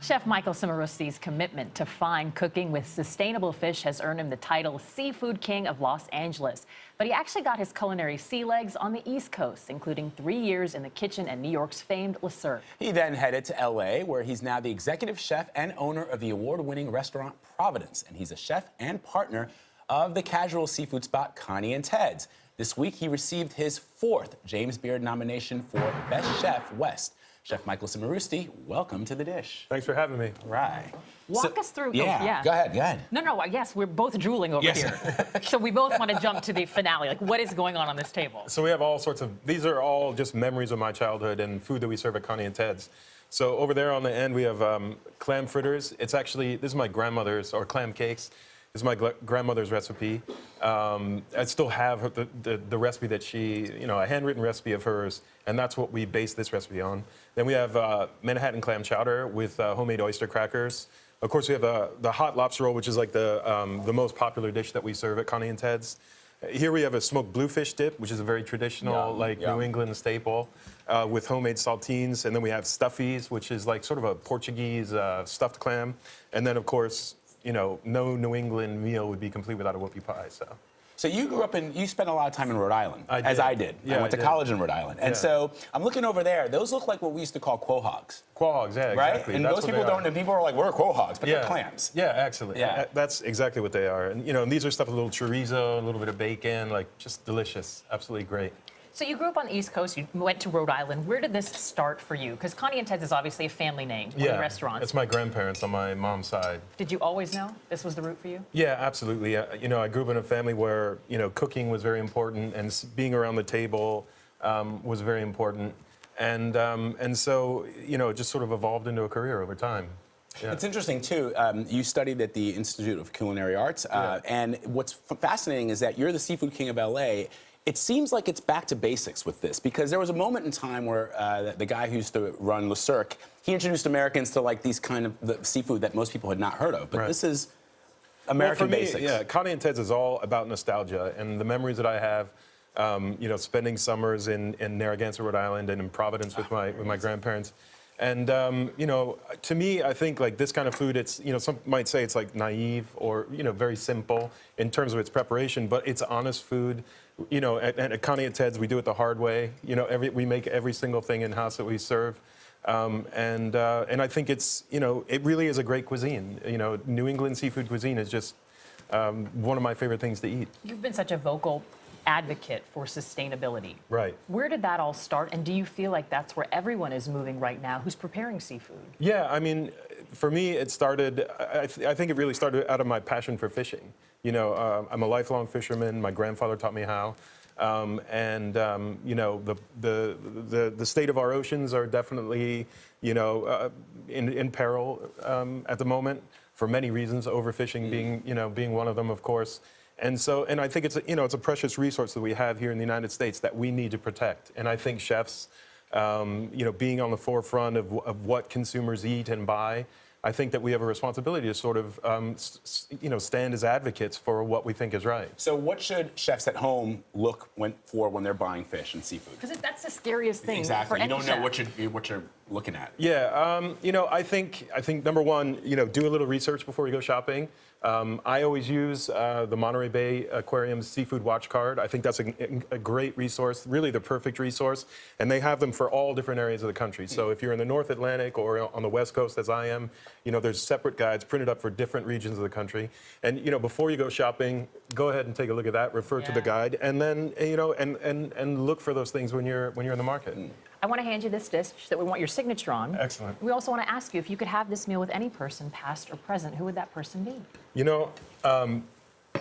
Chef Michael Cimarusti's commitment to fine cooking with sustainable fish has earned him the title Seafood King of Los Angeles. But he actually got his culinary sea legs on the East Coast, including 3 years in the kitchen at New York's famed Cirque. He then headed to L.A., where he's now the executive chef and owner of the award-winning restaurant Providence. And he's a chef and partner of the casual seafood spot Connie and Ted's. This week, he received his 4th James Beard nomination for Best Chef West. Chef Michael Cimarusti, welcome to The Dish. Thanks for having me. Right. Walk us through. Yeah. Go ahead. No, yes, we're both drooling over here. So we both want to jump to the finale. Like, what is going on this table? So we have all sorts of, these are all just memories of my childhood and food that we serve at Connie and Ted's. So over there on the end, we have clam fritters. It's actually, this is my grandmother's, or clam cakes. This is my grandmother's recipe. I still have the recipe that she, a handwritten recipe of hers, and that's what we base this recipe on. Then we have Manhattan clam chowder with homemade oyster crackers. Of course, we have the hot lobster roll, which is like the most popular dish that we serve at Connie and Ted's. Here we have a smoked bluefish dip, which is a very traditional, New England staple, with homemade saltines. And then we have stuffies, which is like sort of a Portuguese stuffed clam. And then, of course, no New England meal would be complete without a whoopie pie. So you grew up you spent a lot of time in Rhode Island, as I did. Yeah, I went to college in Rhode Island. And so I'm looking over there. Those look like what we used to call quahogs. Quahogs, yeah, right? exactly. And most people don't, and people are like, we're quahogs, but they're clams. Yeah, excellent. Yeah. That's exactly what they are. And, and these are stuff with a little chorizo, a little bit of bacon, like just delicious. Absolutely great. So you grew up on the East Coast, you went to Rhode Island. Where did this start for you? Because Connie and Ted's is obviously a family name, one of the restaurants. It's my grandparents on my mom's side. Did you always know this was the route for you? Yeah, absolutely. I grew up in a family where, cooking was very important and being around the table was very important. And so, it just sort of evolved into a career over time. Yeah. It's interesting, too. You studied at the Institute of Culinary Arts. And what's fascinating is that you're the seafood king of L.A., It seems like it's back to basics with this, because there was a moment in time where the guy who used to run Cirque, he introduced Americans to like these kind of the seafood that most people had not heard of. But this is American basics. Yeah, Connie and Ted's is all about nostalgia and the memories that I have. Spending summers in Narragansett, Rhode Island, and in Providence with my grandparents. And to me, I think like this kind of food, it's some might say it's like naive or very simple in terms of its preparation, but it's honest food. At Connie and Ted's, we do it the hard way. We make every single thing in house that we serve, and I think it's it really is a great cuisine. New England seafood cuisine is just one of my favorite things to eat. You've been such a vocal advocate for sustainability. Right. Where did that all start, and do you feel like that's where everyone is moving right now who's preparing seafood? Yeah, I mean, for me, it started, I think it really started out of my passion for fishing. I'm a lifelong fisherman. My grandfather taught me how. The state of our oceans are definitely, in peril at the moment for many reasons, overfishing being one of them, of course. And I think it's a precious resource that we have here in the United States that we need to protect. And I think chefs, being on the forefront of what consumers eat and buy, I think that we have a responsibility to sort of, stand as advocates for what we think is right. So what should chefs at home look for when they're buying fish and seafood? Because that's the scariest thing. Exactly. For any you don't know chef. what you're looking at. Yeah. I think number one, do a little research before you go shopping. I always use the Monterey Bay Aquarium's Seafood Watch Card. I think that's a great resource, really the perfect resource. And they have them for all different areas of the country. So if you're in the North Atlantic or on the West Coast, as I am, there's separate guides printed up for different regions of the country. And, before you go shopping, go ahead and take a look at that, refer to the guide, and then, and look for those things when you're in the market. I want to hand you this dish that we want your signature on. Excellent. We also want to ask you, if you could have this meal with any person, past or present, who would that person be?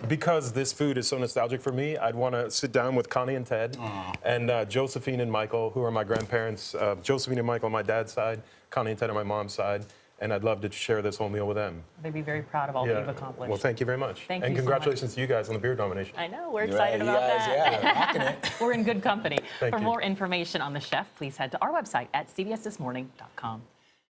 Because this food is so nostalgic for me, I'd want to sit down with Connie and Ted and Josephine and Michael, who are my grandparents. Josephine and Michael on my dad's side, Connie and Ted on my mom's side. And I'd love to share this whole meal with them. They'd be very proud of all that you've accomplished. Well, thank you very much. Thank and you congratulations to you guys on the beard nomination. I know, we're excited about that. Yeah, rocking it. We're in good company. Thank For you. more information on the chef, please head to our website at cbsthismorning.com.